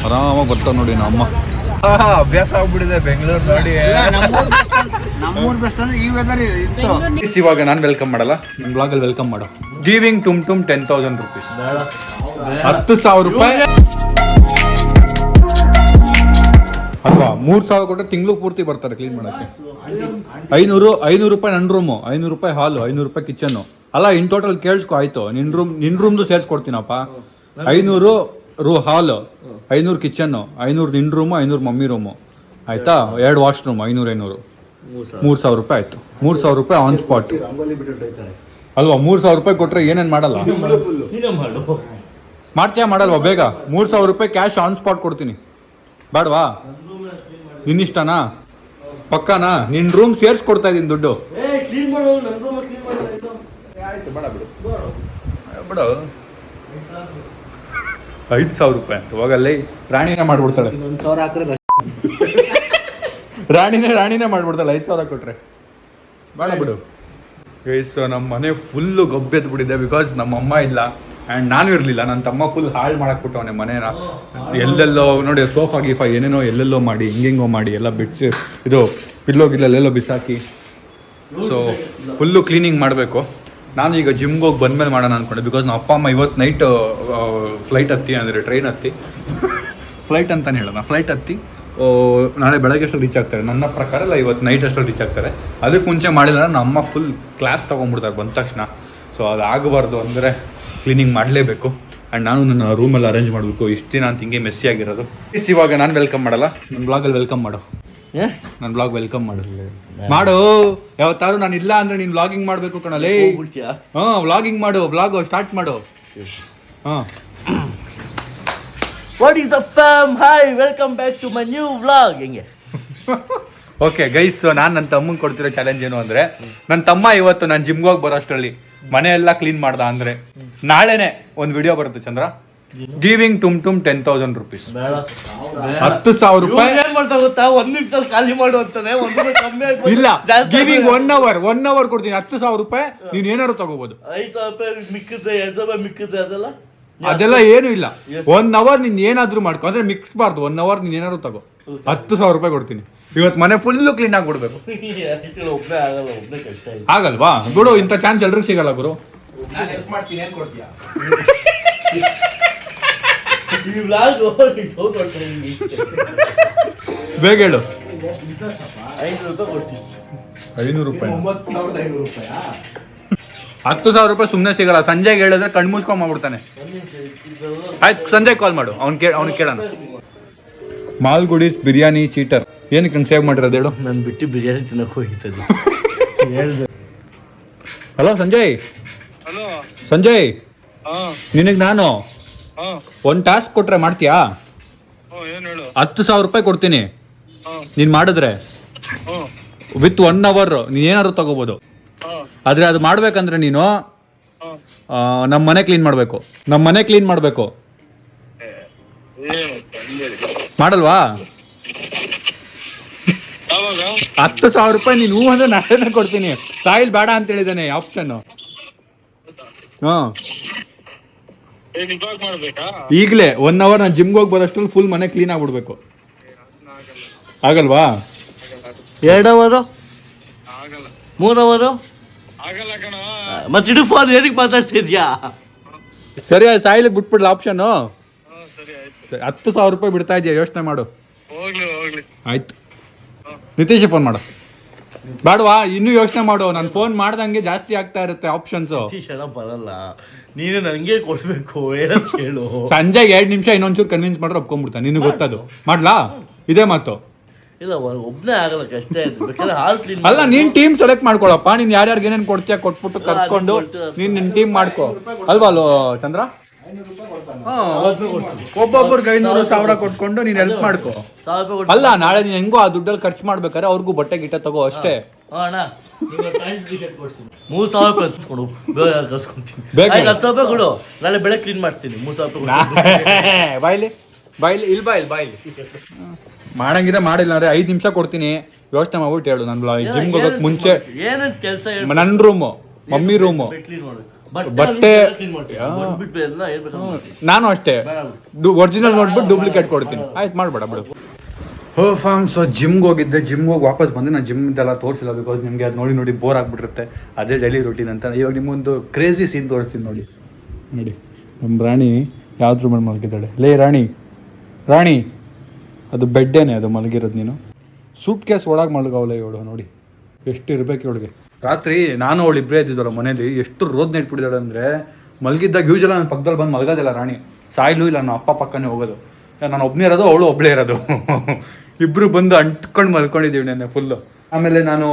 ಆರಾಮಾಗಿ ಬರ್ತಾವೆ ನೋಡಿ ನಮ್ಮ ಅಮ್ಮ. ಅಭ್ಯಾಸ ಆಗ್ಬಿಟ್ಟಿದೆ ಬೆಂಗಳೂರು ನೋಡಿ. ನಮ್ಮೂರ್ ಬೆಸ್ಟ್ ಅಂದ್ರೆ ಈ ವೆದರ್ ಇತ್ತು. ಇವಾಗ ನಾನು ವೆಲ್ಕಮ್ ಮಾಡಲ್ಲ, ನನ್ನ ಬ್ಲಾಗಲ್ಲಿ ವೆಲ್ಕಮ್ ಮಾಡು. ಗಿವಿಂಗ್ ಟುಮ್ 10,000 rupees, 10,000 ರೂಪಾಯಿ ಅಲ್ವಾ? 3,000 ಕೊಟ್ಟರೆ ತಿಂಗಳು ಪೂರ್ತಿ ಬರ್ತಾರೆ ಕ್ಲೀನ್ ಮಾಡೋಕ್ಕೆ. 500 ರೂಪಾಯಿ ನನ್ನ ರೂಮು, 500 ರೂಪಾಯಿ ಹಾಲು, 500 ರೂಪಾಯಿ ಕಿಚನ್ನು. ಅಲ್ಲ ಇನ್ ಟೋಟಲ್ ಕೇಳಿಸ್ಕೊ ಆಯ್ತು. ನಿನ್ನ ರೂಮ್ದು ಸೇರಿಸ್ಕೊಡ್ತೀನಪ್ಪ. 500 ಹಾಲು, 500 ಕಿಚನ್ನು, 500 ನಿನ್ನ ರೂಮು, 500 ಮಮ್ಮಿ ರೂಮು ಆಯ್ತಾ. 2 ವಾಶ್ರೂಮ್, 500 3,000 ರೂಪಾಯಿ ಆಯ್ತು. 3,000 ರೂಪಾಯಿ ಆನ್ ಸ್ಪಾಟ್ ಅಲ್ವಾ? 3,000 ರೂಪಾಯಿ ಕೊಟ್ರೆ ಏನೇನು ಮಾಡಲ್ಲ? ಮಾಡ್ತೀಯಾ ಮಾಡಲ್ವಾ? ಬೇಗ 3,000 ರೂಪಾಯಿ ಕ್ಯಾಶ್ ಆನ್ ಸ್ಪಾಟ್ ಕೊಡ್ತೀನಿ. ಬೇಡವಾ? ನಿನ್ನಿಷ್ಟನಾ? ಪಕ್ಕಾನಾ? ನಿನ್ನ ರೂಮ್ ಸೇರಿಸ್ಕೊಡ್ತಾ ಇದ್ದೀನಿ ದುಡ್ಡು. ಬಿಡು 5,000 ರೂಪಾಯಿ ಅಂತ ಹೋಗಲ್ಲಿ ರಾಣಿನೇ ಮಾಡ್ಬಿಡ್ತಾಳೆ. ರಾಣಿನೇ ಮಾಡ್ಬಿಡ್ತಾಳೆ 5,000 ಕೊಟ್ರೆ. ಬೇಡ ಬಿಡು. ಸೊ ನಮ್ಮ ಮನೆ ಫುಲ್ಲು ಗಬ್ಬೆದ್ದು ಬಿಟ್ಟಿದೆ. ಬಿಕಾಸ್ ನಮ್ಮ ಅಮ್ಮ ಇಲ್ಲ ಆ್ಯಂಡ್ ನಾನು ಇರಲಿಲ್ಲ. ನನ್ನ ತಮ್ಮ ಫುಲ್ ಹಾಳು ಮಾಡಕ್ಬಿಟ್ಟವನೆ ಮನೇನ. ಎಲ್ಲೆಲ್ಲೋ ನೋಡಿ ಸೋಫಾ ಗೀಫಾ ಏನೇನೋ ಎಲ್ಲೆಲ್ಲೋ ಮಾಡಿ ಹಿಂಗೆಂಗೋ ಮಾಡಿ ಎಲ್ಲ ಬಿಟ್ಟು ಇದು ಪಿಲ್ಲೋಗಿಲ್ಲೆಲ್ಲೋ ಬಿಸಾಕಿ. ಸೊ ಫುಲ್ಲು ಕ್ಲೀನಿಂಗ್ ಮಾಡಬೇಕು. ನಾನು ಈಗ ಜಿಮ್ಗೆ ಹೋಗಿ ಬಂದಮೇಲೆ ಮಾಡೋಣ ಅಂದ್ಕೊಂಡೆ. ಬಿಕಾಸ್ ನಮ್ಮ ಅಪ್ಪ ಅಮ್ಮ ಇವತ್ತು ನೈಟ್ ಫ್ಲೈಟ್ ಹತ್ತಿ ಅಂದರೆ ಟ್ರೈನ್ ಹತ್ತಿ ಫ್ಲೈಟ್ ಅಂತಲೇ ಹೇಳೋಣ, ಫ್ಲೈಟ್ ಹತ್ತಿ ನಾಳೆ ಬೆಳಗ್ಗೆ ಅಷ್ಟು ರೀಚ್ ಆಗ್ತಾರೆ. ನನ್ನ ಪ್ರಕಾರ ಇಲ್ಲ, ಇವತ್ತು ನೈಟ್ ಅಷ್ಟು ರೀಚ್ ಆಗ್ತಾರೆ. ಅದಕ್ಕೆ ಮುಂಚೆ ಮಾಡಿಲ್ಲ ನಮ್ಮ ಅಮ್ಮ ಫುಲ್ ಕ್ಲಾಸ್ ತೊಗೊಂಡ್ಬಿಡ್ತಾರೆ ಬಂದ ತಕ್ಷಣ. ಸೊ ಅದು ಆಗಬಾರ್ದು ಅಂದರೆ ಕ್ಲೀನಿಂಗ್ ಮಾಡಲೇಬೇಕು. ಆ್ಯಂಡ್ ನಾನು ನನ್ನ ರೂಮೆಲ್ಲ ಅರೇಂಜ್ ಮಾಡಬೇಕು. ಇಷ್ಟು ದಿನ ಅಂತ ಹಿಂಗೆ ಮೆಸ್ಸಿ ಆಗಿರೋದು. ಇವಾಗ ನಾನು ವೆಲ್ಕಮ್ ಮಾಡಲ್ಲ, ನನ್ನ ಬ್ಲಾಗಲ್ಲಿ ವೆಲ್ಕಮ್ ಮಾಡು. ನನ್ನ ಬ್ಲಾಗ್ ವೆಲ್ಕಮ್ ಮಾಡು. ಯಾವತ್ತಾದ್ರು ನಾನು ಇಲ್ಲ ಅಂದರೆ ನೀನು ವ್ಲಾಗಿಂಗ್ ಮಾಡಬೇಕು ಕಣಲೇ. ಹಾಂ ವ್ಲಾಗಿಂಗ್ ಮಾಡು, ವ್ಲಾಗ್ ಸ್ಟಾರ್ಟ್ ಮಾಡು. ಹಾಂ What is up fam? Hi, welcome back to my new vlog. ಹೆಂಗೆ ಓಕೆ ಗೈಸ್, ನಾನು ನನ್ನ ತಮ್ಮಂಗೆ ಕೊಡ್ತಿರೋ ಚಾಲೆಂಜ್ ಏನು ಅಂದರೆ, ನನ್ನ ತಮ್ಮ ಇವತ್ತು ನಾನು ಜಿಮ್ಗೆ ಹೋಗಿ ಬರೋ ಅಷ್ಟರಲ್ಲಿ ಮನೆ ಎಲ್ಲ ಕ್ಲೀನ್ ಮಾಡ್ದ ಅಂದರೆ ನಾಳೆನೇ ಒಂದು ವಿಡಿಯೋ ಬರುತ್ತೆ ಚಂದ್ರ. ಗಿವಿಂಗ್ ಟುಮ್ 10,000 rupees, 10,000 ರೂಪಾಯಿ. ಏನ್ ಮಾಡ್ತಾ ಗೊತ್ತಾ? 1 ನಿಮಿಷದಲ್ಲಿ ಖಾಲಿ ಮಾಡು ಅಂತಾನೆ. ಇಲ್ಲ, ಗಿವಿಂಗ್ 1 hour ಕೊಡ್ತೀನಿ. 10,000 ರೂಪಾಯಿ ನೀನು ಏನಾದ್ರು ತಗೋಬಹುದು. 5,000 ರೂಪಾಯಿ ಮಿಕ್ಕಿದ್ರೆ 2,000 ರೂಪಾಯಿ ಮಿಕ್ಕಿದ್ರೆ ಅದೆಲ್ಲ ಏನು ಇಲ್ಲ. 1 hour ನೀನ್ ಏನಾದ್ರು ಮಾಡ್ಕೊ, ಅಂದ್ರೆ ಮಿಕ್ಸ್ಬಾರ್ದು. 1 hour ನೀನ್ ಏನಾದ್ರು ತಗೋ. 10,000 ರೂಪಾಯಿ ಕೊಡ್ತೀನಿ. ಇವತ್ತು ಮನೆ ಫುಲ್ಲು ಕ್ಲೀನ್ ಆಗಿ ಬಿಡ್ಬೇಕು. ಒಬ್ಬನೇ ಆಗಲ್ಲ, ಒಬ್ಬನೇ ಕಷ್ಟ ಇಲ್ಲ. ಆಗಲ್ವಾ? ಬಿಡು, ಇಂಥ ಚಾನ್ಸ್ ಎಲ್ರಿಗೂ ಸಿಗಲ್ಲ ಗುರು. ನಾನು ಹೆಲ್ಪ್ ಮಾಡ್ತೀನಿ, ಏನು ಕೊಡ್ತೀಯಾ? ಈ ವ್ಲಾಗ್ ಬೇಗ ಹೇಳು. 500 ರೂಪಾಯಿ ಕೊಡ್ತೀನಿ. 500 ರೂಪಾಯಿ? 9,500 ರೂಪಾಯಾ? 10,000 ರೂಪಾಯಿ ಸುಮ್ಮನೆ ಸಿಗಲ್ಲ. ಸಂಜೆಗೆ ಹೇಳಿದ್ರೆ ಕಣ್ಣು ಮುಚ್ಕೊಂಡ್ಬಿಡ್ತಾನೆ. ಆಯ್ತು, ಸಂಜೆ ಕಾಲ್ ಮಾಡು, ಅವ್ನಿಗೆ ಕೇಳೋಣ. ಮಾಲ್ಗುಡೀಸ್ ಬಿರಿಯಾನಿ ಚೀಟರ್ ಏನಕ್ಕೆ ನಂಗೆ ಸೇವ್ ಮಾಡಿರೋದು ಹೇಳು. ನಾನು ಬಿಟ್ಟು ಬಿರಿಯಾನಿ ತಿನ್ನಕ್ಕೆ ಹೋಗಿದ್ದೆ. ಹಲೋ ಸಂಜಯ್. ಸಂಜಯ್, ನಿನಗೆ ನಾನು ಒಂದು ಟಾಸ್ಕ್ ಕೊಟ್ರೆ ಮಾಡ್ತೀಯಾ? 10,000 ರೂಪಾಯಿ ಕೊಡ್ತೀನಿ ನೀನು ಮಾಡಿದ್ರೆ. ವಿತ್ 1 hour ನೀನು ಏನಾದ್ರು ತಗೋಬೋದು. ಆದ್ರೆ ಅದು ಮಾಡ್ಬೇಕಂದ್ರೆ ನೀನು ನಮ್ಮ ಮನೆ ಕ್ಲೀನ್ ಮಾಡಬೇಕು. ಮಾಡಲ್ವಾ? 10,000 ರೂಪಾಯಿ ನೀನು ಹೂ ಅಂದ್ರೆ ನಾಳೆ ಕೊಡ್ತೀನಿ. ಸಾಯಿಲ್ ಬೇಡ ಅಂತ ಹೇಳಿದಾನೆ ಆಪ್ಷನ್. ಈಗಲೇ 1 hour ನಾನು ಜಿಮ್ಗೆ ಹೋಗಿ ಬರೋಷ್ಟು ಫುಲ್ ಮನೆ ಕ್ಲೀನ್ ಆಗ್ಬಿಡ್ಬೇಕು. ಆಗಲ್ವಾ? 2 hour 3 hour ಮತ್ತೆ ಇಡು ಫೋನ್ ಏನಕ್ಕೆ ಮಾತಾಡ್ತಿದ್ಯಾ? ಸರಿ, ಸಾಯಿಲ್ ಬಿಟ್ಬಿಡ್ಲ ಆಪ್ಷನ್. 10,000 ರೂಪಾಯಿ ಬಿಡ್ತಾ ಇದೆಯಾ? ಯೋಚನೆ ಮಾಡು. ಆಯ್ತು, ನಿತೀಶ್ ಫೋನ್ ಮಾಡು. ಬೇಡವಾ? ಇನ್ನೂ ಯೋಚನೆ ಮಾಡು. ನಾನು ಫೋನ್ ಮಾಡ್ದಂಗೆ ಜಾಸ್ತಿ ಆಗ್ತಾ ಇರುತ್ತೆ ಆಪ್ಷನ್ಸು. ಬರಲ್ಲ, ನೀನು ನನಗೆ ಕೊಡ್ಬೇಕು. ಏನಂತ ಹೇಳು. ಸಂಜೆಗೆ 2 ನಿಮಿಷ ಇನ್ನೊಂಚೂರು ಕನ್ವಿನ್ಸ್ ಮಾಡ್ರೆ ಒಪ್ಕೊಂಡ್ಬಿಡ್ತಾನೆ. ನಿನಗೆ ಗೊತ್ತದು. ಮಾಡ್ಲಾ? ಇದೇ ಮಾತು. ಇಲ್ಲ, ಒಬ್ಬನೇ ಆಗಲ್ಲ, ಕಷ್ಟ ಇದೆ. ಬೇಕಾದ್ರೆ ಹಾಲ್ ಕ್ಲೀನ್ ಅಲ್ಲ, ನೀನ್ ಟೀಮ್ ಸೆಲೆಕ್ಟ್ ಮಾಡ್ಕೊಳಪ್ಪ. ನೀನ್ ಯಾರ್ಯಾರಿಗೆ ಏನೇನು ಕೊಡ್ತೀಯ ಕೊಟ್ಬಿಟ್ಟು ಕರ್ಕೊಂಡು ನಿನ್ನ ಟೀಮ್ ಮಾಡ್ಕೊ. ಅಲ್ವಾ ಚಂದ್ರ? ಒಬ್ಬೊಬ್ಬರಿಗೆ 500,000 ಕೊಟ್ಕೊಂಡು ನೀನ್ ಹೆಲ್ಪ್ ಮಾಡ್ಕೊ. ಅಲ್ಲ, ನಾಳೆ ನೀನ್ ಹೆಂಗೋ ಆ ದುಡ್ಡಲ್ಲಿ ಖರ್ಚು ಮಾಡ್ಬೇಕಾದ್ರೆ ಅವ್ರಿಗೂ ಬಟ್ಟೆ ಗಿಟ್ಟ ತಗೋ ಅಷ್ಟೇ. ಅಣ್ಣ 3,000 ರೂಪಾಯಿ ಕೊಡು, ಕರ್ಸ್ಕೊಂತೀನಿ. 10,000 ರೂಪಾಯಿ ಕೊಡು, ನಾಳೆ ಬೆಳಗ್ಗೆ ಕ್ಲೀನ್ ಮಾಡ್ತೀನಿ. 3,000 ರೂಪಾಯಿ ಬಾಯ್ಲಿ ಬಾಯ್ಲಿ ಮಾಡಂಗಿದ್ರೆ ಮಾಡಿಲ್ಲ ಅಂದ್ರೆ 5 ನಿಮಿಷ ಕೊಡ್ತೀನಿ. ಯೋಚನೆ ಮಾಡ್ಬಿಟ್ಟು ಹೇಳು. ನಾನು ಜಿಮ್ಗೆ ಹೋಗಕ್ಕೆ ಮುಂಚೆ ಏನಂತ ಕೆಲಸ, ನನ್ನ ರೂಮು, ಮಮ್ಮಿ ರೂಮು, ಬಟ್ಟೆ ಕ್ಲೀನ್ ಮಾಡ್ತೀನಿ ಬಂದ್ಬಿಟ್ಟು ಎಲ್ಲ ಏನ್ ಬೇಕಾದ್ರೂ ಮಾಡ್ತೀನಿ. ನಾನು ಅಷ್ಟೇ ಒರಿಜಿನಲ್ ನೋಡ್ಬಿಟ್ಟು ಡೂಪ್ಲಿಕೇಟ್ ಕೊಡ್ತೀನಿ. ಆಯ್ತು ಮಾಡ್ಬೇಡ ಬಿಡು. ಹೋ ಫಾರ್ಮ್. ಸೊ ಜಿಮ್ಗೆ ಹೋಗಿದ್ದೆ, ಜಿಮ್ಗೆ ಹೋಗಿ ವಾಪಸ್ ಬಂದೆ. ನಾನು ಜಿಮ್ದೆಲ್ಲ ತೋರಿಸಿಲ್ಲ ಬಿಕಾಸ್ ನಿಮಗೆ ಅದು ನೋಡಿ ಬೋರ್ ಆಗಿಬಿಟ್ಟಿರುತ್ತೆ. ಅದೇ ಡೈಲಿ ರೂಟೀನ್ ಅಂತ. ಇವಾಗ ನಿಮ್ಮೊಂದು ಕ್ರೇಜಿ ಸೀನ್ ತೋರಿಸ್ತೀನಿ ನೋಡಿ. ನೋಡಿ ನಮ್ಮ ರಾಣಿ ಯಾವ್ದು ರೂಮಲ್ಲಿ ಮಲಗಿದ್ದಾಳೆ. ಲೇ ರಾಣಿ ಅದು ಬೆಡ್ಡೇನೆ ಅದು ಮಲಗಿರೋದು. ನೀನು ಸೂಟ್ ಕೇಸ್ ಒಳಗೆ ಮಲಗವಲ್ಲ ಇವಳು. ನೋಡಿ ಎಷ್ಟು ಇರಬೇಕು ಇವಳಿಗೆ. ರಾತ್ರಿ ನಾನು ಅವಳು ಇಬ್ಬರೇ ಇದ್ದಿದ್ದಲ್ಲ ಮನೇಲಿ. ಎಷ್ಟು ರೋದ್ನ ಇಟ್ಬಿಟ್ಟಿದ್ದಾಳೆ ಅಂದರೆ ಮಲಗಿದ್ದಾಗ ಯೂಶಲ್ಲ ನನ್ನ ಪಕ್ಕದಲ್ಲಿ ಬಂದು ಮಲಗೋದಿಲ್ಲ ರಾಣಿ. ಸಾಯ್ಲೂ ಇಲ್ಲ, ನನ್ನ ಅಪ್ಪ ಪಕ್ಕನೇ ಹೋಗೋದು. ನಾನು ಒಬ್ಬನೇ ಇರೋದು, ಅವಳು ಒಬ್ಬಳೇ ಇರೋದು. ಇಬ್ಬರು ಬಂದು ಅಂಟ್ಕೊಂಡು ಮಲ್ಕೊಂಡಿದ್ದೀವಿ ನೆನ್ನೆ ಫುಲ್ಲು. ಆಮೇಲೆ ನಾನು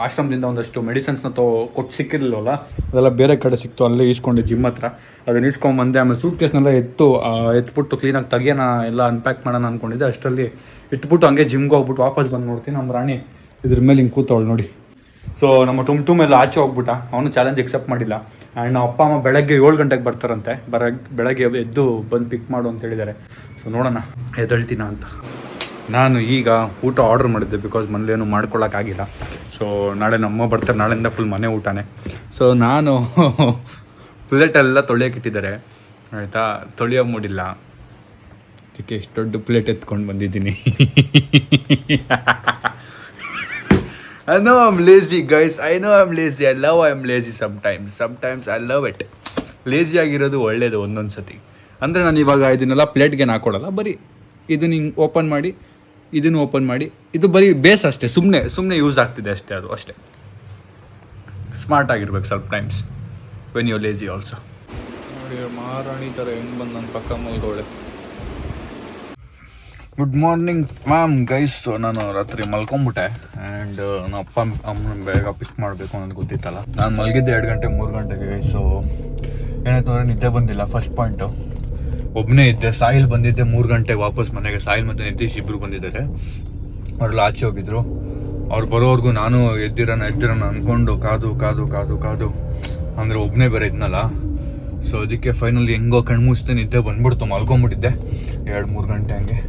ಆಶ್ರಮದಿಂದ ಒಂದಷ್ಟು ಮೆಡಿಸಿನ್ಸ್ನ ಕೊಟ್ಟು ಸಿಕ್ಕಿರಲಿಲ್ಲವಲ್ಲ, ಅದೆಲ್ಲ ಬೇರೆ ಕಡೆ ಸಿಕ್ತು. ಅಲ್ಲೇ ಈಸ್ಕೊಂಡೆ ಜಿಮ್ ಹತ್ರ. ಅದನ್ನ ಈಸ್ಕೊಂಬಂದೆ. ಆಮೇಲೆ ಸೂಟ್ ಕೇಸ್ನೆಲ್ಲ ಎತ್ಬಿಟ್ಟು ಕ್ಲೀನಾಗಿ ತೆಗಿಯೋಣ, ಎಲ್ಲ ಅನ್ಪ್ಯಾಕ್ ಮಾಡೋಣ ಅಂದ್ಕೊಂಡಿದ್ದೆ. ಅಷ್ಟರಲ್ಲಿ ಇಟ್ಬಿಟ್ಟು ಹಂಗೆ ಜಿಮ್ಗೆ ಹೋಗ್ಬಿಟ್ಟು ವಾಪಸ್ ಬಂದು ನೋಡ್ತೀನಿ ನಮ್ಮ ರಾಣಿ ಇದ್ರ ಮೇಲೆ ಹಿಂಗೆ ಕೂತವಳು ನೋಡಿ. ಸೊ ನಮ್ಮ ಟುಮ್ ಎಲ್ಲ ಆಚೆ ಹೋಗ್ಬಿಟ್ಟ. ಅವನು ಚಾಲೆಂಜ್ ಎಕ್ಸೆಪ್ಟ್ ಮಾಡಿಲ್ಲ. ಆ್ಯಂಡ್ ನಮ್ಮ ಅಪ್ಪ ಅಮ್ಮ ಬೆಳಗ್ಗೆ 7 ಗಂಟೆಗೆ ಬರ್ತಾರಂತೆ. ಬೆಳಗ್ಗೆ ಎದ್ದು ಬಂದು ಪಿಕ್ ಮಾಡು ಅಂತ ಹೇಳಿದ್ದಾರೆ. ಸೊ ನೋಡೋಣ ಎದ್ದೇಳ್ತೀನ ಅಂತ. ನಾನು ಈಗ ಊಟ ಆರ್ಡ್ರ್ ಮಾಡಿದ್ದೆ ಬಿಕಾಸ್ ಮನೇಲೇನು ಮಾಡ್ಕೊಳ್ಳೋಕ್ಕಾಗಿಲ್ಲ. ಸೊ ನಾಳೆ ನಮ್ಮ ಬರ್ತಾರೆ, ನಾಳೆಯಿಂದ ಫುಲ್ ಮನೆ ಊಟನೇ. ಸೊ ನಾನು ಪ್ಲೇಟೆಲ್ಲ ತೊಳೆಯೋಕ್ಕಿಟ್ಟಿದ್ದಾರೆ ಆಯಿತಾ, ತೊಳೆಯೋ ಮೂಡಿಲ್ಲ. ಅದಕ್ಕೆ ಇಷ್ಟು ದೊಡ್ಡ ಪ್ಲೇಟ್ ಎತ್ಕೊಂಡು ಬಂದಿದ್ದೀನಿ. I know I'm lazy guys, I know I'm lazy. I'm lazy sometimes I love it. Lazy ಆಗಿರೋದು ಒಳ್ಳೇದು ಒಂದೊಂದು ಸತಿ. ಅಂದರೆ ನಾನು ಇವಾಗ ಇದನ್ನೆಲ್ಲ ಪ್ಲೇಟ್ಗೆ ಹಾಕೊಡಲ್ಲ, ಬರೀ ಇದನ್ನ ಹಿಂಗೆ ಓಪನ್ ಮಾಡಿ ಇದನ್ನು ಓಪನ್ ಮಾಡಿ, ಇದು ಬರೀ ಬೇಸ್ ಅಷ್ಟೇ, ಸುಮ್ಮನೆ ಯೂಸ್ ಆಗ್ತಿದೆ ಅಷ್ಟೇ. ಅದು ಅಷ್ಟೇ. ಸ್ಮಾರ್ಟ್ ಆಗಿರ್ಬೇಕು ಸ್ವಲ್ಪ times when you lazy also. ನೋಡಿ ಮಹಾರಾಣಿ ಥರ ಹೆಂಗೆ ಬಂದು ನನ್ನ ಪಕ್ಕ ಮಲ್ಗೋಳೆ. Good morning ma'am guys. ನಾನು ರಾತ್ರಿ ಮಲ್ಕೊಂಬಿಟ್ಟೆ ಆ್ಯಂಡ್ ನಮ್ಮ ಅಪ್ಪ ಅಮ್ಮನ ಬೇಗ ಪಿಕ್ ಮಾಡಬೇಕು ಅನ್ನೋದು ಗೊತ್ತಿತ್ತಲ್ಲ. ನಾನು ಮಲಗಿದ್ದೆ 2 ಗಂಟೆ 3 ಗಂಟೆಗೆ. ಸೊ ಏನಾಯ್ತು ಅಂದರೆ ನಿದ್ದೆ ಬಂದಿಲ್ಲ. ಫಸ್ಟ್ ಪಾಯಿಂಟು, ಒಬ್ಬನೇ ಇದ್ದೆ. ಸಾಹಿಲ್ ಬಂದಿದ್ದೆ 3 ಗಂಟೆಗೆ ವಾಪಸ್ ಮನೆಗೆ. ಸಾಹಿಲ್ ಮತ್ತು ನಿತೀಶ್ ಇಬ್ಬರು ಬಂದಿದ್ದಾರೆ. ಅವರೆಲ್ಲ ಆಚೆ ಹೋಗಿದ್ರು. ಅವ್ರು ಬರೋವರೆಗೂ ನಾನು ಎದ್ದಿರೋಣ ಅಂದ್ಕೊಂಡು ಕಾದು ಅಂದರೆ ಒಬ್ಬನೇ ಬೇರೆ ಇದ್ನಲ್ಲ. ಸೊ ಅದಕ್ಕೆ ಫೈನಲಿ ಹೆಂಗೋ ಕಣ್ಮುಚ್ಚಿದೆ, ನಿದ್ದೆ ಬಂದ್ಬಿಡ್ತು. ಮಲ್ಕೊಂಬಿಟ್ಟಿದ್ದೆ 2-3 ಗಂಟೆ ಹಂಗೆ.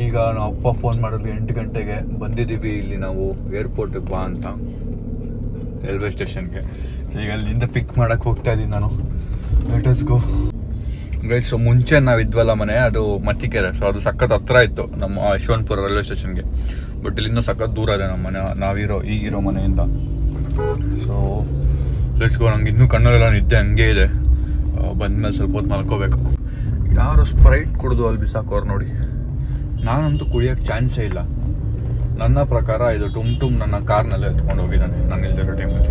ಈಗ ನಾವು ಅಪ್ಪ ಫೋನ್ ಮಾಡಿದ್ರು 8 ಗಂಟೆಗೆ ಬಂದಿದ್ದೀವಿ ಇಲ್ಲಿ ನಾವು ಏರ್ಪೋರ್ಟಿಗೆ ಬಾ ಅಂತ, ರೈಲ್ವೆ ಸ್ಟೇಷನ್ಗೆ. ಸೊ ಈಗ ಅಲ್ಲಿಂದ ಪಿಕ್ ಮಾಡೋಕ್ಕೆ ಹೋಗ್ತಾ ಇದ್ದೀನಿ ನಾನು. Let us go guys. So ಮುಂಚೆ ನಾವು ಇದ್ವಲ್ಲ ಮನೆ, ಅದು ಮತ್ತಿಕೆರೆ. ಸೊ ಅದು ಸಖತ್ ಹತ್ರ ಇತ್ತು ನಮ್ಮ ಯಶವಂತಪುರ ರೈಲ್ವೆ ಸ್ಟೇಷನ್ಗೆ. ಬಟ್ ಇಲ್ಲಿಂದ ಸಖತ್ ದೂರ ಇದೆ ನಮ್ಮ ಮನೆ, ಈಗಿರೋ ಮನೆಯಿಂದ. So let's go. ನಂಗೆ ಇನ್ನೂ ಕಣ್ಣಲ್ಲೆಲ್ಲ ನಿದ್ದೆ ಹಂಗೆ ಇದೆ. ಬಂದಮೇಲೆ ಸ್ವಲ್ಪ ಹೊತ್ತು ಮಲ್ಕೋಬೇಕು. ಯಾರು ಸ್ಪ್ರೈಟ್ ಕುಡಿದು ಅಲ್ಲಿ ಬಿಸಾಕೋರು ನೋಡಿ. ನಾನಂತೂ ಕುಡಿಯೋಕ್ಕೆ ಚಾನ್ಸೇ ಇಲ್ಲ. ನನ್ನ ಪ್ರಕಾರ ಇದು ಟುಮ್ ನನ್ನ ಕಾರ್ನಲ್ಲೇ ಎತ್ಕೊಂಡು ಹೋಗಿದ್ದಾನೆ ನಾನು ಇಲ್ದಿರೋ ಟೈಮಲ್ಲಿ.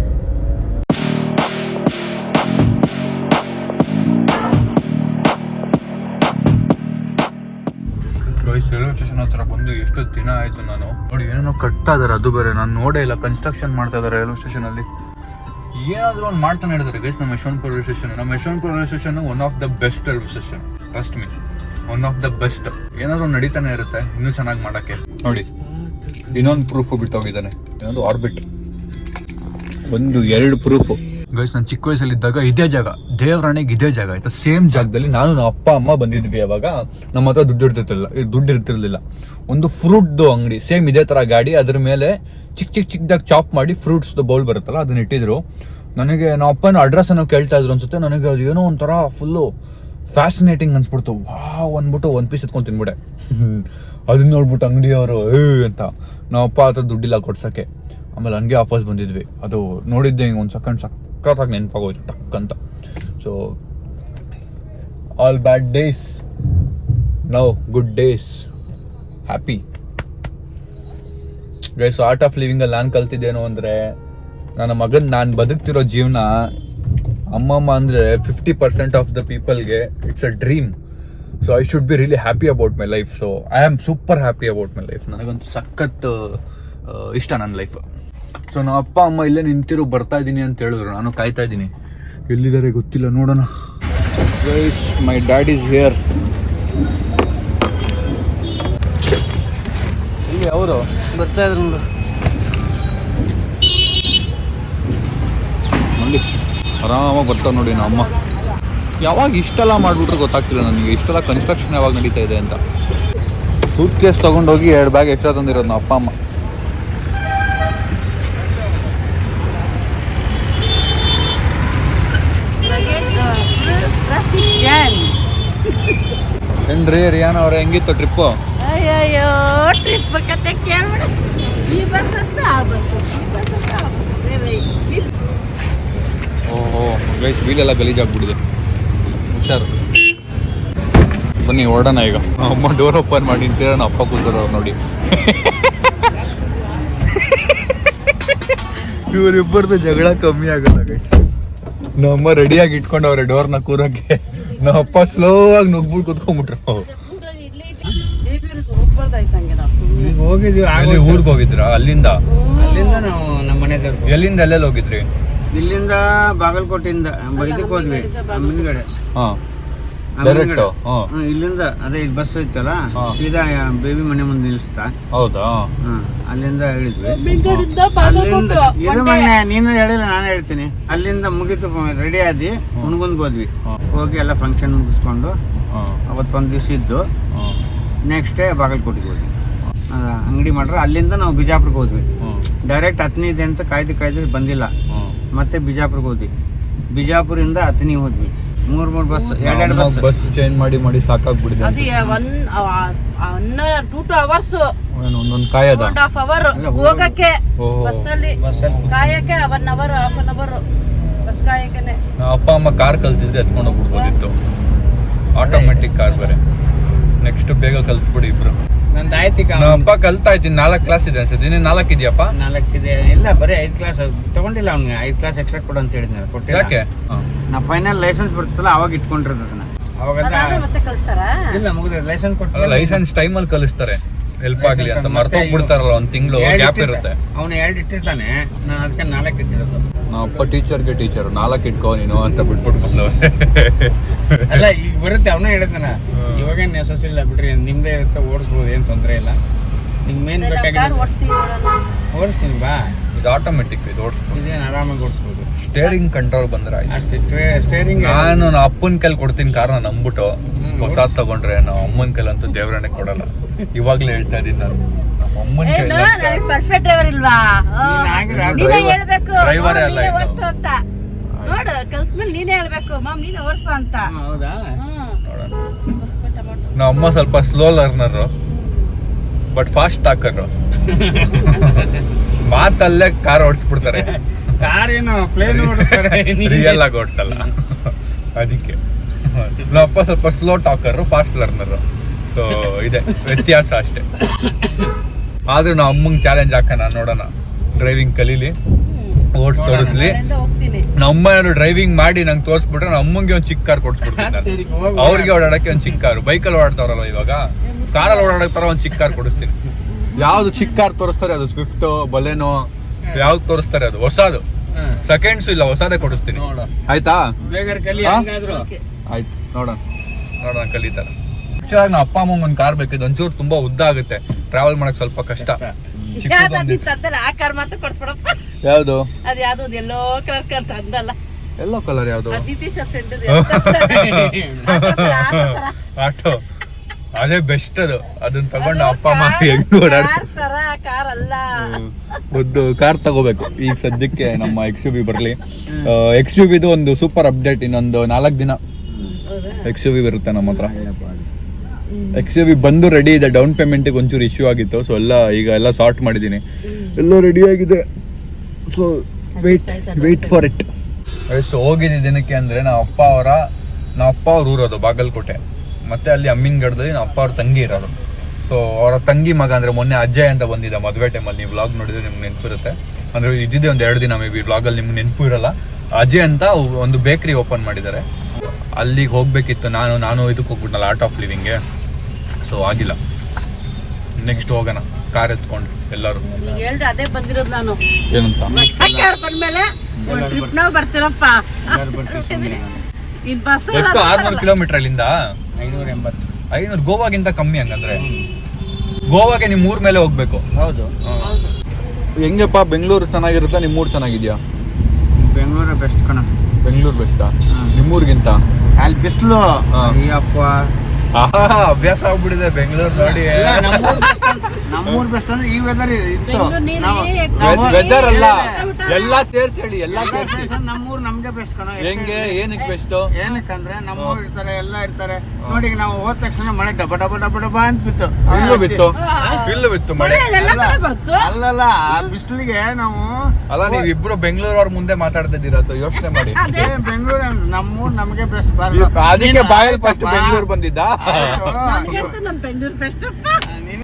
ರೈಲ್ವೆ ಸ್ಟೇಷನ್ ಹತ್ರ ಬಂದು ಎಷ್ಟು ದಿನ ಆಯಿತು. ನಾನು ನೋಡಿ ಏನೇನೋ ಕಟ್ತಾ ಇದ್ದಾರೆ, ಅದು ಬೇರೆ ನಾನು ನೋಡೇ ಇಲ್ಲ. ಕನ್ಸ್ಟ್ರಕ್ಷನ್ ಮಾಡ್ತಾ ಇದ್ದಾರೆ ರೈಲ್ವೆ ಸ್ಟೇಷನಲ್ಲಿ. ಏನಾದರೂ ಒಂದು ಮಾಡ್ತಾನೆ ಹೇಳಿದ್ದಾರೆ ಗೈಸ್. ನಮ್ಮ Yeshwantpur railway station one of the best railway station. Trust me, one of the best. ಏನಾದ್ರು ನಡೀತಾನೆ ಇರುತ್ತೆ ಇನ್ನೂ ಚೆನ್ನಾಗಿ ಮಾಡೋಕ್ಕೆ. ನೋಡಿ ಇನ್ನೊಂದು ಪ್ರೂಫು ಬಿಟ್ಟೋಗಿದ್ದಾನೆ, ಇನ್ನೊಂದು ಆರ್ಬಿಟ್. 2 proof guys. ನಾನು ಚಿಕ್ಕ ವಯಸ್ಸಲ್ಲಿದ್ದಾಗ ಇದೇ ಜಾಗ, ದೇವರಾಣೆಗೆ ಇದೇ ಜಾಗ ಆಯ್ತಾ, ಸೇಮ್ ಜಾಗದಲ್ಲಿ ನಾನು ನಮ್ಮ ಅಪ್ಪ ಅಮ್ಮ ಬಂದಿದ್ವಿ. ಅವಾಗ ನಮ್ಮ ಹತ್ರ ದುಡ್ಡು ಇರ್ತಿರ್ಲಿಲ್ಲ. ಒಂದು ಫ್ರೂಟ್ದು ಅಂಗಡಿ, ಸೇಮ್ ಇದೇ ಥರ ಗಾಡಿ, ಅದ್ರ ಮೇಲೆ ಚಿಕ್ಕದಾಗ ಚಾಪ್ ಮಾಡಿ ಫ್ರೂಟ್ಸ್ದು ಬೌಲ್ ಬರುತ್ತಲ್ಲ ಅದನ್ನ ಇಟ್ಟಿದ್ರು. ನನಗೆ ನಮ್ಮ ಅಪ್ಪನ ಅಡ್ರೆಸ್ ಅನ್ನೋ ಕೇಳ್ತಾ ಇದ್ರು ಅನ್ಸುತ್ತೆ. ನನಗೆ ಅದು ಏನೋ ಒಂಥರ ಫುಲ್ಲು ಫ್ಯಾಸಿನೇಟಿಂಗ್ ಅನ್ಸ್ಬಿಡ್ತು. ಅಂದ್ಬಿಟ್ಟು 1 ಪೀಸ್ ಎತ್ಕೊಂಡು ತಿನ್ಬಿಟ್ಟೆ. ಅದನ್ನ ನೋಡ್ಬಿಟ್ಟು ಅಂಗಡಿಯವರು ಅಂತ. ನಮ್ಮ ಅಪ್ಪ ಹತ್ರ ದುಡ್ಡಿಲ್ಲ ಕೊಡ್ಸೋಕ್ಕೆ. ಆಮೇಲೆ ಹಂಗೆ ವಾಪಸ್ ಬಂದಿದ್ವಿ. ಅದು ನೋಡಿದ್ದೆ ಹಿಂಗೆ ಒಂದು ಸೆಕೆಂಡ್ ಸಕ್ಕತ್ತಾಗಿ ನೆನಪಾಗೋಯ್ತು ಟಕ್ ಅಂತ. So all bad days, now good days, happy guys. Art of ಲಿವಿಂಗಲ್ಲಿ ನಾನು ಕಲ್ತಿದ್ದೇನು ಅಂದರೆ, ನನ್ನ ಮಗನ ನಾನು ಬದುಕ್ತಿರೋ ಜೀವನ ಅಮ್ಮಮ್ಮ ಅಂದರೆ 50% ಆಫ್ ದ ಪೀಪಲ್ಗೆ it's a dream. So I should be really happy about my life. So I am super happy about my life. ನನಗಂತೂ ಸಖತ್ ಇಷ್ಟ ನನ್ನ ಲೈಫ್. ಸೊ ನಮ್ಮ ಅಪ್ಪ ಅಮ್ಮ ಇಲ್ಲೇ ನಿಂತಿರು, ಬರ್ತಾ ಇದ್ದೀನಿ ಅಂತ ಹೇಳಿದ್ರು. ನಾನು ಕಾಯ್ತಾ ಇದ್ದೀನಿ. ಎಲ್ಲಿದ್ದಾರೆ ಗೊತ್ತಿಲ್ಲ, ನೋಡೋಣ. Guys, my dad is here. ಇಲ್ಲಿ ಅವರು ಬರ್ತಾ ಇದ್ರು ನೋಡಿ. ಆರಾಮಾಗಿ ಬರ್ತಾರೆ ನೋಡಿ ನಮ್ಮ ಅಮ್ಮ. ಯಾವಾಗ ಇಷ್ಟೆಲ್ಲ ಮಾಡಿಬಿಟ್ರೆ ಗೊತ್ತಾಗ್ತಿಲ್ಲ ನನಗೆ, ಇಷ್ಟೆಲ್ಲ ಕನ್ಸ್ಟ್ರಕ್ಷನ್ ಯಾವಾಗ ನಡೀತಾ ಇದೆ ಅಂತ. ಸೂಟ್ ಕೇಸ್ ತೊಗೊಂಡೋಗಿ 2 ಬ್ಯಾಗ್ ಎಕ್ಸ್ಟ್ರಾ ತಂದಿರೋದು ನಮ್ಮ ಅಪ್ಪ ಅಮ್ಮ. ಏನ್ರಿ ರಿಯಾನ್ ಅವ್ರೆ ಹೆಂಗಿತ್ತು ಟ್ರಿಪ್ಪು? ಅಯ್ಯಯ್ಯೋ ಟ್ರಿಪ್ ಕತೆ ಕೇಳ್ಬಿಡು. ಈ ಬಸ್ ಅಂತ ಆ ಬಸ್, ಈ ಬಸ್ ಅಂತ ಆ ಬಸ್. ಓಹೋ ಗೈಸ್ ವೀಲೆಲ್ಲ ಗಲೀಜಾಗ್ಬಿಟ್ಟಿದೆ, ಹುಷಾರು. ಬನ್ನಿ ಹೊರಡೋಣ ಈಗ. ಅಮ್ಮ ಡೋರ್ ಓಪನ್ ಮಾಡಿ ನಿಂತಿರೋ ಅಪ್ಪ ಕೂತಾರ ನೋಡಿ. ಇವರಿಬ್ಬರದ್ದು ಜಗಳ ಕಮ್ಮಿ ಆಗಲ್ಲ ಗೈಸ್. ನಮ್ಮಮ್ಮ ರೆಡಿಯಾಗಿ ಇಟ್ಕೊಂಡವ್ರೆ ಡೋರ್ನ ಕೂರಕ್ಕೆ. ನಮ್ಮಪ್ಪ ಸ್ಲೋ ಆಗಿ ನುಗ್ಬಿಟ್ಟು ಕುತ್ಕೊಂಡ್ಬಿಟ್ರು. ಈಗ ಹೋಗಿದ್ವಿ ಅಲ್ಲಿ ಊರಿಗೆ ಹೋಗಿದ್ರಾ? ಅಲ್ಲಿಂದ ಅಲ್ಲಿಂದ ನಾವು ನಮ್ಮ ಮನೆ ದೇವ್ರು ಎಲ್ಲಿಂದ ಎಲ್ಲೆಲ್ಲಿ ಹೋಗಿದ್ರಿ? ಇಲ್ಲಿಂದ ಬಾಗಲಕೋಟೆಯಿಂದ ಇದಕ್ಕೆ ಹೋದ್ವಿ ಮುಂದ್ಗಡೆ. ಹಾ ಆ ಡೈರೆಕ್ಟ್? ಮುಂದ್ಗಡೆ. ಹಾ ಇಲ್ಲಿಂದ ಅದೇ ಇಲ್ಲಿ ಬಸ್ ಐತಲ್ಲ ಹಾ. ಸೀದಾ ಬೇಬಿ ಮನೆ ಮುಂದೆ ನಿಲ್ಲಿಸ್ತಾ. ಹೌದಾ? ಅಲ್ಲಿಂದ ಹೇಳಿದ್ವಿ. ಬೆಂಗಳೂರಿಂದ ಅಲ್ಲಿಂದ ಬಾಗಲಕೋಟೆ ಇರು ಮಗನೇ, ನೀನು ಹೇಳಿಲ್ಲ ನಾನು ಹೇಳ್ತೀನಿ. ಅಲ್ಲಿಂದ ಮುಗೀತು, ರೆಡಿ ಆದಿ ಹುಣಗುಂದ್ಗೆ ಹೋದ್ವಿ. ಹಾ. ಹೋಗಿ ಎಲ್ಲ ಫಂಕ್ಷನ್ ಮುಗಿಸ್ಕೊಂಡು ಹಾ ಅವತ್ತೊಂದು ದಿವಸ ಇದ್ದು ಹಾ ನೆಕ್ಸ್ಟ್ ಡೇ ಬಾಗಲಕೋಟೆಗೆ ಹೋದ್ವಿ. ಅಂಗಡಿ ಮಾಡ್ರೆ ಅಲ್ಲಿಂದ ನಾವು ಬಿಜಾಪುರಕ್ಕೆ ಹೋದ್ವಿ. ಡೈರೆಕ್ಟ್ ಹತ್ತನಿ ಇದೆ ಅಂತ ಕಾಯ್ದು ಬಂದಿಲ್ಲ. ಮತ್ತೆ ಬಿಜಾಪುರಕ್ಕೆ ಹೋದ್ವಿ. ಬಿಜಾಪುರಿಂದ ಹತ್ತನಿ ಹೋದ್ವಿ. ಮೂರ್ ಬಸ್, ಎರಡೆರಡು ಬಸ್. ಬಸ್ ಚೇಂಜ್ ಮಾಡಿ ಸಾಕಾಗ್ಬಿಟ್ಟಿದೆ. ಅದು 2 hours, ಒಂದೊಂದು ಕಾಯದ 1.5 hour ಹೋಗಕ್ಕೆ ಓಹೋ. ಬಸ್ಸಲ್ಲಿ, ಕಾಯಕ್ಕೆ 1 hour, half an hour bus ಕಾಯಕ್ಕೆ. ಅಪ್ಪ ಅಮ್ಮ ಕಾರ್ ಕಲ್ತಿದ್ರೆ ಎತ್ಕೊಂಡು ಹೋಗ್ಬಿಡ್ಬೋದಿತ್ತು. ಆಟೋಮೆಟಿಕ್ ಕಾರ್ ಬೇರೆ. ನೆಕ್ಸ್ಟ್ ಬೇಗ ಕಲ್ತ್ಬಿಡಿ ಇಬ್ರು. ನಂದು ಆಯ್ತು. ನಮ್ಮ ಅಪ್ಪ ಕಲ್ತಾ ಇದ್ದೀನಿ. 4 ಕ್ಲಾಸ್ ಇದೆ ಅನ್ಸುತ್ತೆ. ಇನ್ನೇ 4 ಇದೆಯಪ್ಪ? 4 ಇದೆ. ಇಲ್ಲ ಬರೀ 5 ಕ್ಲಾಸ್ ತಗೊಂಡಿಲ್ಲ ಅವ್ನಿಗೆ. 5 ಕ್ಲಾಸ್ ಎಕ್ಸ್ಟ್ರಾ ಕೊಡು ಅಂತ ಹೇಳಿದ್ನಲ್ಲ, ಕೊಟ್ಟಿಲ್ಲ. ಯಾಕೆ? ನಾ ಫೈನಲ್ ಲೈಸೆನ್ಸ್ ಬರ್ತಲ್ಲ ಅವಾಗ ಇಟ್ಕೊಂಡಿರೋದು ಅದನ್ನ. ಅವಾಗ ಮತ್ತೆ ಕಳಿಸ್ತಾರ. ಇಲ್ಲ ಮುಗಿದ ಲೈಸೆನ್ಸ್ ಕೊಟ್ಟು ಲೈಸೆನ್ಸ್ ಟೈಮಲ್ಲಿ ಕಲಿಸ್ತಾರೆ, ಹೆಲ್ಪ್ ಆಗ್ಲಿ ಅಂತ. ಮರ್ತೋಗ್ಬಿಡ್ತಾರಲ್ಲ, ಒಂದು ತಿಂಗಳು ಗ್ಯಾಪ್ ಇರುತ್ತೆ. ಅವನು 2 ಇಟ್ಟಿರ್ತಾನೆ, ನಾನು ಅದಕ್ಕೆ 4 ಇಟ್ಟಿರೋದು. ನಮ್ಮ ಅಪ್ಪ ಟೀಚರ್ಗೆ ಟೀಚರ್ 4 ಇಟ್ಕೋ ನೀನು ಅಂತ ಬಿಟ್ಬಿಟ್ಟು ಬಂದವ್ರೆ. ಅಲ್ಲ ಈಗ ಬರುತ್ತೆ, ಅವನೇ ಹೇಳಿದ್ನ. ಇವಾಗೇನು ನೆಸಸ್ ಇಲ್ಲ ಬಿಡ್ರಿ, ನಿಮ್ದೇ ಇರುತ್ತೆ, ಓಡಿಸ್ಬೋದು, ಏನು ತೊಂದರೆ ಇಲ್ಲ. ನಿಮ್ಗೆ ಮೇನ್ ಬೇಕಾಗಿದೆ ಓಡಿಸ್ತೀನಿ ಬಾ. ಇದು ಆಟೋಮೆಟಿಕ್, ಇದು ಓಡಿಸ್ಬೋದು, ಇದೇನು ಆರಾಮಾಗಿ ಓಡಿಸ್ಬೋದು. ಸ್ಟೇರಿಂಗ್ ಕಂಟ್ರೋಲ್ ಬಂದ್ರೆ ಆಯ್ತು. ಅಷ್ಟೇ ಸ್ಟೇರಿಂಗ್. ನಾನು ನಮ್ಮ ಅಪ್ಪನ ಕೈಲಿ ಕೊಡ್ತೀನಿ ಕಾರ್ನ ನಂಬಿಟ್ಟು. ಹೊಸಾದ್ ತಗೊಂಡ್ರೆ ನಾವು ಅಮ್ಮನ ಕೈಲಂತೂ ದೇವ್ರನ್ನೇ ಕೊಡಲ್ಲ. ಇವಾಗ್ಲೇ ಹೇಳ್ತಾ ಇದ್ದೀನಿ ನಾನು, ನಮ್ಮ ಅಮ್ಮನ ಕೈಲಿ ಪರ್ಫೆಕ್ಟ್ ಡ್ರೈವರ್ ಇಲ್ವಾ? ನೀನೇ ಹೇಳ್ಬೇಕು, ಡ್ರೈವರೇ ಅಲ್ಲ ನೀನೇ ಇನ್ನು. ಓಡ್ಸು ಅಂತ. ನೋಡು ಕಲ್ತ್ಮೇಲೆ ನೀನೇ ಹೇಳ್ಬೇಕು, ಮಾಮ್ ನೀನೇ ಓಡ್ಸು ಅಂತ. ಹೌದಾ? ನೋಡೋಣ. ನಮ್ಮ ಅಮ್ಮ ಸ್ವಲ್ಪ slow learner, but fast talker. ಮಾತಲ್ಲೇ ಕಾರ್ ಓಡಿಸ್ಬಿಡ್ತಾರೆ. ಕಾರ್ ಏನು ಪ್ಲೇನ್ ಓಡಿಸ್ತಾರೆ, ರಿಯಲ್ ಆಗಿ ಓಡಿಸಲ್ಲ. ಅದಕ್ಕೆ ನಮ್ಮಪ್ಪ ಸ್ವಲ್ಪ slow talker, fast learner. So ಇದೆ ವ್ಯತ್ಯಾಸ ಅಷ್ಟೇ. ಆದ್ರೂ ನಾವು ಅಮ್ಮಂಗೆ ಚಾಲೆಂಜ್ ಹಾಕೋಣ, ನೋಡೋಣ. ಡ್ರೈವಿಂಗ್ ಕಲೀಲಿ, ಓಡಿಸ್ ತೋರಿಸ್ಲಿ. ಹೋಗ್ತೀನಿ. ನಮ್ಮ ಅಮ್ಮ ಡ್ರೈವಿಂಗ್ ಮಾಡಿ ನಂಗೆ ತೋರಿಸ್ಬಿಟ್ರೆ ನಮ್ಮ ಅಮ್ಮಂಗೆ ಒಂದು ಚಿಕ್ಕ ಕಾರ್ ಕೊಡಿಸ್ಬಿಡ್ತೀನಿ ನಾನು. ಅವ್ರಿಗೆ ಓಡಾಡಕ್ಕೆ ಒಂದು ಚಿಕ್ಕ ಕಾರು. ಬೈಕಲ್ಲಿ ಓಡಾಡ್ತಾರಲ್ಲ ಇವಾಗ, ಕಾರಲ್ಲಿ ಓಡಾಡಕ್ ತರ ಒಂದು ಚಿಕ್ಕ ಕಾರ್ ಕೊಡಿಸ್ತೀನಿ. ಯಾವ್ದು ಚಿಕ್ಕ ಕಾರ್ ತೋರಿಸ್ತಾರೆ ಅದು ಸ್ವಿಫ್ಟ್, ಬಲೆನೋ, ಯಾವ್ದು ತೋರಿಸ್ತಾರೆ ಅದು ಹೊಸದು. ಸೆಕೆಂಡ್ಸ್ ಇಲ್ಲ, ಹೊಸದೇ ಕೊಡಿಸ್ತೀನಿ. ಆಯ್ತಾ? ಬೇಗ ಕಲಿ ಹಾ? ಹಂಗಾದ್ರು. ಆಯ್ತು, ನೋಡೋಣ ಕಲಿತಾರೆ. ಆಕ್ಚುಲಾಗಿ ನಮ್ಮ ಅಪ್ಪ ಅಮ್ಮಂಗೆ ಒಂದು ಕಾರ್ ಬೇಕಿದ್ದು. ಒಂಚೂರು ತುಂಬಾ ಉದ್ದ ಆಗುತ್ತೆ, ಟ್ರಾವೆಲ್ ಮಾಡಕ್ ಸ್ವಲ್ಪ ಕಷ್ಟ. ತಂದಲ್ಲ ಆ ಕಾರ್ ಮಾತ್ರ ಕೊಡ್ಸ್ಬಿಡಪ್ಪ. ಯಾವ್ದು? ಅದ್ ಯಾವ್ದು ಒಂದು ಎಲ್ಲೋ ಕಲರ್ ಕಾರ್ ತಂದಲ್ಲ. ಎಲ್ಲೋ ಕಲರ್ ಯಾವ್ದು? ನಿತೀಶ್ ಫ್ರೆಂಡ್ ಆಟೋ, ಅದೇ ಬೆಸ್ಟ್ ಅದು. ಅದನ್ನ ತಗೊಂಡು ಅಪ್ಪ ಅಮ್ಮ ಹೆಂಗ್ ಓಡಾಡ್ತಾರೆ. ಕಾರ್ ಅಲ್ಲ, ಒಂದು ಕಾರ್ ತಗೋಬೇಕು ಈಗ ಸದ್ಯಕ್ಕೆ. ನಮ್ಮ XUV ಬರ್ಲಿ. XUV ಒಂದು ಸೂಪರ್ ಅಪ್ಡೇಟ್. ಇನ್ನೊಂದು 4 ದಿನ XUV ಬರುತ್ತೆ ನಮ್ಮ ಹತ್ರ. XUV ಬಂದು ರೆಡಿ ಇದೆ. ಡೌನ್ ಪೇಮೆಂಟಿಗೆ ಒಂಚೂರು ಇಶ್ಯೂ ಆಗಿತ್ತು, ಸೊ ಈಗ ಎಲ್ಲ ಸಾರ್ಟ್ ಮಾಡಿದ್ದೀನಿ, ಎಲ್ಲ ರೆಡಿ ಆಗಿದೆ. So wait for it. ಎಷ್ಟು ಹೋಗಿದ್ದ ದಿನಕ್ಕೆ ಅಂದರೆ ನಮ್ಮ ಅಪ್ಪ ಅವ್ರ ಊರೋದು ಬಾಗಲಕೋಟೆ. ಮತ್ತೆ ಅಲ್ಲಿ ಅಮ್ಮಿನಗಡದಲ್ಲಿ ನಮ್ಮ ಅಪ್ಪ ಅವ್ರ ತಂಗಿ ಇರೋದು. ಸೊ ಅವರ ತಂಗಿ ಮಗ ಅಂದರೆ ಮೊನ್ನೆ ಅಜ್ಜಯ್ ಅಂತ ಬಂದಿದ್ದ ಮದುವೆ ಟೈಮಲ್ಲಿ. ನೀವು ವ್ಲಾಗ್ ನೋಡಿದ್ರೆ ನಿಮ್ಗೆ ನೆನಪಿರುತ್ತೆ. ಅಂದರೆ ಇದ್ದಿದ್ದೆ ಒಂದು 2 ದಿನ, ಮೇ ಬಿ ವ್ಲಾಗಲ್ಲಿ ನಿಮ್ಗೆ ನೆನಪು ಇರಲ್ಲ. ಅಜಯ್ ಅಂತ ಒಂದು ಬೇಕ್ರಿ ಓಪನ್ ಮಾಡಿದ್ದಾರೆ. ಅಲ್ಲಿಗೆ ಹೋಗ್ಬೇಕಿತ್ತು. ನಾನು ಇದಕ್ಕೆ ಹೋಗ್ಬಿಟ್ನಲ್ಲ, ಆರ್ಟ್ ಆಫ್ ಲಿವಿಂಗ್ಗೆ. ಸೊ ಆಗಿಲ್ಲ. ನೆಕ್ಸ್ಟ್ ಹೋಗೋಣ ಕಾರ್ ಎತ್ಕೊಂಡು ಎಲ್ಲರೂ. ಈಗ ಹೇಳ್ರಿ ಅದೇ ಬಂದಿರೋದು ನಾನು. ಏನಂತ? ಕಾರ್ ಬಂದ್ಮೇಲೆ ಟ್ರಿಪ್ ನಾವು ಬರ್ತೀರಪ್ಪ. ಇನ್ ಬಸ್ ಎಷ್ಟು? 600 ಕಿಲೋಮೀಟರ್ ಅಲ್ಲಿಂದ? 580. 500 ಗೋವಾಗಿಂತ ಕಮ್ಮಿ ಹಂಗಂದ್ರೆ. ಗೋವಾಗೆ ನಿಮ್ಮ ಊರ್ ಮೇಲೆ ಹೋಗ್ಬೇಕು. ಹೌದು. ಹೆಂಗಪ್ಪ, ಬೆಂಗಳೂರು ಚೆನ್ನಾಗಿರುತ್ತಾ ನಿಮ್ಮೂರು ಚೆನ್ನಾಗಿದ್ಯಾ? ಬೆಂಗಳೂರು ಬೆಸ್ಟ್ ಕಣ. ಬೆಂಗಳೂರು ಬೆಸ್ಟಾ ನಿಮ್ಮೂರಿಗಿಂತ? ಅಲ್ಲಿ ಬಿಸಿಲು ಹಾ. ಅಯ್ಯಪ್ಪ ಅಭ್ಯಾಸ ಆಗ್ಬಿಟ್ಟಿದೆ ಬೆಂಗಳೂರು ನೋಡಿ. ನಮ್ಮೂರ್ ಬೆಸ್ಟ್ ಅಂದ್ರೆ ಈ ವೆದರ್ ಇತ್ತು. ಬೆಂಗಳೂರು ನೀರು ನಾವು- ವೆದರ್ ಅಲ್ಲ, ಎಲ್ಲಾ ಸೇರ್ಸಿ ಹೇಳಿ, ಎಲ್ಲಾ ಸೇರ್ಸಿ. ನಮ್ಮೂರ್ ನಮ್ಗೆ ಬೆಸ್ಟ್ ಕಣ. ಹೆಂಗೆ, ಏನಕ್ಕೆ ಬೆಸ್ಟ್? ಏನಕ್ಕಂದ್ರೆ ನಮ್ಮೂರ್ ಇರ್ತಾರೆ, ಎಲ್ಲ ಇರ್ತಾರೆ. ನೋಡಿ ಈಗ ನಾವು ಹೋದ ತಕ್ಷಣ ಮಳೆ ಡಬ ಡಬ ಡಬ ಡಬ ಅಂತ ಬಿತ್ತು. ಇಲ್ಲೂ ಬಿತ್ತು, ಇಲ್ಲೂ ಬಿತ್ತು ಮಳೆ. ಎಲ್ಲ ಕಡೆ ಬರ್ತು. ಅಲ್ಲಲ್ಲ, ಆ ಬಿಸಿಲಿಗೆ ನಾವು ಅಲ್ಲ ನೀವು ಇಬ್ರು ಬೆಂಗಳೂರವ್ರ ಮುಂದೆ ಮಾತಾಡ್ತಾ ಇದ್ದೀರಾ, ಸೊ ಯೋಚನೆ ಮಾಡಿ. ಅದೇ ಬೆಂಗಳೂರು ನಮ್ಮೂರ್ ನಮಗೆ ಬೆಸ್ಟ್. ಅದಕ್ಕೆ ಬಾಯಲ್ಲಿ ಫಸ್ಟ್ ಬೆಂಗಳೂರು ಬಂದಿದ್ದ. ನನಗಂತೂ ನಮ್ಮ ಬೆಂಗಳೂರು ಬೆಸ್ಟ್ ಅಪ್ಪ.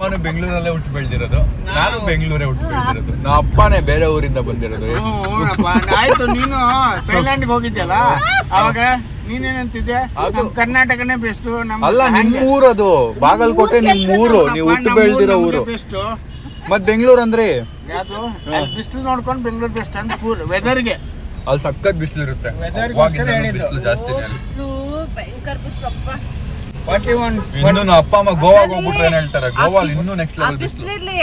ನಾನು ಬೆಂಗಳೂರಲ್ಲೇ ಹುಟ್ಟು ಬೆಳೆದಿರೋದು, ನಾನು ಬೆಂಗಳೂರೇ ಹುಟ್ಟು ಬೆಳೆದಿರೋದು. ನಮ್ಮ ಅಪ್ಪನೇ ಬೇರೆ ಊರಿಂದ ಬಂದಿರೋದು. ಆಯ್ತು, ನೀನು ಥೈಲ್ಯಾಂಡ್ಗೆ ಹೋಗಿದ್ಯಲ್ಲ, ಅವಾಗ ನೀನೇನಂತಿದ್ದೆ ನಮ್ ಕರ್ನಾಟಕನೇ ಬೆಸ್ಟ್. ಅಲ್ಲ, ನಿಮ್ಮ ಊರದು ಬಾಗಲಕೋಟೆ, ನಿಮ್ಮ ಊರು, ನೀವು ಹುಟ್ಟು ಬೆಳೆದಿರೋ ಊರು. ಬೆಸ್ಟ್. ಮತ್ ಬೆಂಗಳೂರು ಅಂದ್ರೆ ಯಾವುದು ಬಿಸಿಲು ನೋಡ್ಕೊಂಡು ಬೆಂಗಳೂರು ಬೆಸ್ಟ್ ಅಂತ ಕೂಲ್ ವೆದರ್ಗೆ. ಅಲ್ಲಿ ಸಖತ್ ಬಿಸಿಲು ಇರುತ್ತೆ, ವೆದರ್ಗೋಸ್ಕರ ಹೇಳಿದ್ದು. ಬಿಸಿಲು ಜಾಸ್ತಿನೇ ಅಲ್ಲಿ. ಬಿಸ್ಲು, ಭಯಂಕರ ಬಿಸ್ಲು ಅಪ್ಪ. 41 ಇನ್ನು ನಮ್ಮ ಅಪ್ಪ ಅಮ್ಮ ಗೋವಾಗೆ ಹೋಗ್ಬಿಟ್ರೆ ಏನ್ ಹೇಳ್ತಾರೆ, ಗೋವಾಲ್ ಇನ್ನೂ ನೆಕ್ಸ್ಟ್ ಆ ಲೆವೆಲ್ ಬಿಸಿಲು. ಬಿಸ್ಲಿರ್ಲಿ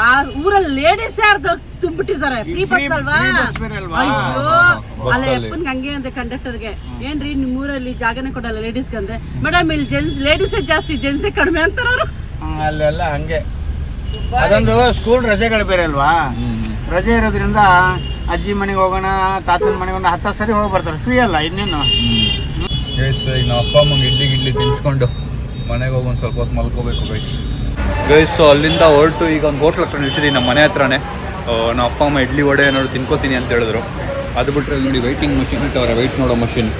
ಆ ಊರಲ್ಲಿ ಲೇಡೀಸ್ ಯಾರ್ದು ತುಂಬಿಟ್ಟಿದ್ದಾರೆ. ಫ್ರೀ ಬಸ್ ಅಲ್ವಾ? free bus ಬೇರೆ ಅಲ್ವಾ? ಅಯ್ಯೋ, ಅಲ್ಲ ಅಪ್ಪನ್ಗೆ ಹಂಗೆ ಅಂದೆ ಕಂಡಕ್ಟರ್ಗೆ, ಏನ್ರಿ ನಿಮ್ ಊರಲ್ಲಿ ಜಾಗನೇ ಕೊಡಲ್ಲ ಲೇಡೀಸ್ಗೆ ಅಂದ್ರೆ, ಮೇಡಮ್ ಇಲ್ಲಿ ಜೆಂಟ್ಸ್ ಲೇಡೀಸೇ ಜಾಸ್ತಿ, ಜೆಂಟ್ಸೇ ಕಡಿಮೆ ಅಂತಾರ ಅವರು. ಅಲ್ಲೆಲ್ಲ ಹಂಗೆ. ಅದೊಂದು ಸ್ಕೂಲ್ ರಜೆಗಳು ಬೇರೆ ಅಲ್ವಾ? ರಜೆ ಇರೋದ್ರಿಂದ ಅಜ್ಜಿ ಮನೆಗೆ ಹೋಗೋಣ, ತಾತನ ಮನೆಗೆ ಹೋಗೋಣ, 10 ಸರಿ ಹೋಗಿ ಬರ್ತಾರೆ. ಫ್ರೀ ಅಲ್ಲ ಇನ್ನೇನು. ಗೈಸ್ ಈಗ ನಮ್ಮ ಅಪ್ಪ ಅಮ್ಮಂಗೆ ಇಡ್ಲಿ ತಿನ್ಸ್ಕೊಂಡು ಮನೆಗೆ ಹೋಗಿ ಒಂದು ಸ್ವಲ್ಪ ಹೊತ್ತು ಮಲ್ಕೋಬೇಕು ಗೈಸ್. ಸೊ ಅಲ್ಲಿಂದ ಹೊರಟು ಈಗ ಒಂದು ಹೋಟ್ಲ್ ಹತ್ರ ನಿಲ್ಸಿದ್ದೀನಿ, ನಮ್ಮ ಮನೆ ಹತ್ರನೇ. ನಮ್ಮ ಅಪ್ಪ ಅಮ್ಮ ಇಡ್ಲಿ ವಡೆ ಏನಾದ್ರು ತಿನ್ಕೋತೀನಿ ಅಂತ ಹೇಳಿದ್ರು. ಅದು ಬಿಟ್ಟರೆ ನೋಡಿ ವೈಟಿಂಗ್ ಮಷಿನ್ ಇಟ್ಟವ್ರೆ, ವೆಯ್ಟ್ ನೋಡೋ ಮಷಿನ್.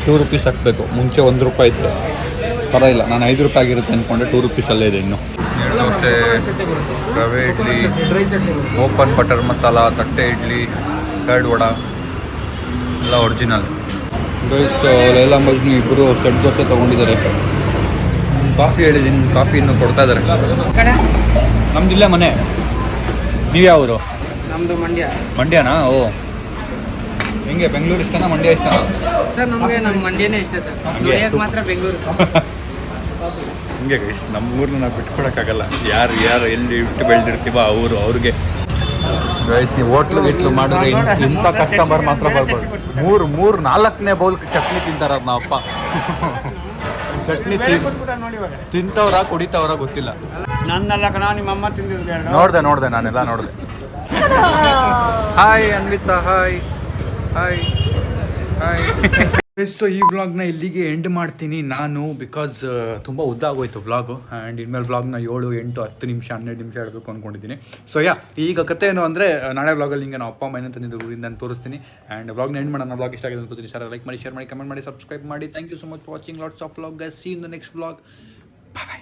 2 ರೂಪೀಸ್ ಹಾಕಬೇಕು, ಮುಂಚೆ 1 ರೂಪಾಯಿ ಇತ್ತು. ಪರವಾಗಿಲ್ಲ, ನಾನು 5 ರೂಪಾಯಿ ಆಗಿರುತ್ತೆ ಅಂದ್ಕೊಂಡೆ, 2 ರೂಪೀಸಲ್ಲೇ ಇದೆ ಇನ್ನು. ದೋಸೆ, ರವೆ ಇಡ್ಲಿ, ಓಪನ್ ಬಟರ್ ಮಸಾಲ, ತಟ್ಟೆ ಇಡ್ಲಿ, ಕರ್ಡ್ ವಡ ಎಲ್ಲ ಒರಿಜಿನಲ್. ಗೈಸ್ ಲೈಲಾ ಮಜ್ನು ಇಬ್ಬರು ಸೆಟ್ ದೋಸೆ ತೊಗೊಂಡಿದ್ದಾರೆ. ಕಾಫಿ ಹೇಳಿದ್ದೀನಿ, ಕಾಫಿ ಇನ್ನೂ ಕೊಡ್ತಾ ಇದ್ದಾರೆ. ನಮ್ದಿಲ್ಲ ಮನೆ. ನೀವು ಯಾವರು? ನಮ್ದು ಮಂಡ್ಯ. ಮಂಡ್ಯನಾ? ಓ, ಹೆಂಗೆ ಬೆಂಗಳೂರು ಇಷ್ಟನಾ ಮಂಡ್ಯ ಇಷ್ಟನಾ? ಸರ್ ನಮಗೆ ನಮ್ಮ ಮಂಡ್ಯನೇ ಇಷ್ಟ ಸರ್, ನೋಡೋಕೆ ಮಾತ್ರ ಬೆಂಗಳೂರು. ಹಿಂಗೆ ಗೈಸ್, ನಮ್ಮ ಊರನ್ನ ನಾವು ಬಿಟ್ಕೊಡೋಕ್ಕಾಗಲ್ಲ. ಯಾರು ಎಲ್ಲಿ ಇಟ್ಟು ಬೆಳೆದಿರ್ತೀವ ಅವ್ರಿಗೆ. ಗೈಸ್ ನೀವು ಹೋಟ್ಲು ಮಾಡಿದ್ರೆ ಇಂಥ ಕಸ್ಟಮರ್ ಮಾತ್ರ ಬರ್ಬೋದು. 3-4ನೇ ಬೌಲ್ ಚಟ್ನಿ ತಿಂತಾರ ನಮ್ಮ ಅಪ್ಪ. ಚಟ್ನಿ ನೋಡಿ ಇವಾಗ ತಿಂತವ್ರ ಕುಡಿತವ್ರ ಗೊತ್ತಿಲ್ಲ. ನಂದಲ್ಲ ಕಣ, ನಿಮ್ಮ ಅಮ್ಮ ತಿಂದಿದ್ದು. ನೋಡ್ದೆ ನಾನೆಲ್ಲ ನೋಡಿದೆ. Hi Anvita, hi. ಸೊ ಈ ವ್ಲಾಗ್ನ ಇಲ್ಲಿಗೆ ಎಂಡ್ ಮಾಡ್ತೀನಿ ನಾನು, ಬಿಕಾಸ್ ತುಂಬ ಉದ್ದ ಆಗೋಯ್ತು ವ್ಲಾಗು. ಆ್ಯಂಡ್ ಇನ್ಮೇಲೆ ವ್ಲಾಗ್ನ 7, 8, 10 ನಿಮಿಷ 12 ನಿಮಿಷ ಹೇಳಬೇಕು ಅಂದ್ಕೊಂಡಿದ್ದೀನಿ. ಸೊ ಈಗ ಕತೆ ಏನು ಅಂದರೆ, ನಾಳೆ ವ್ಲಾಗಲ್ಲಿ ಹಿಂಗೆ ನಾವು ಅಪ್ಪ ಅಮ್ಮ ಏನಂತ ಊರಿಂದ ನಾನು ತೋರಿಸ್ತೀನಿ. ಆ್ಯಂಡ್ ವ್ಲಾಗ್ನ ಎಂಡ್ ಮಾಡೋಣ. ವ್ಲಾಗ್ ಇಷ್ಟ ಆಗಿದೆ ಅನ್ಕೋತೀನಿ. ಸರ್ ಲೈಕ್ ಮಾಡಿ, ಶೇರ್ ಮಾಡಿ, ಕಮೆಂಟ್ ಮಾಡಿ, ಸಬ್ಸ್ಕ್ರೈಬ್ ಮಾಡಿ. Thank you so much for watching. Lots of vlog guys. See in the next vlog. Bye.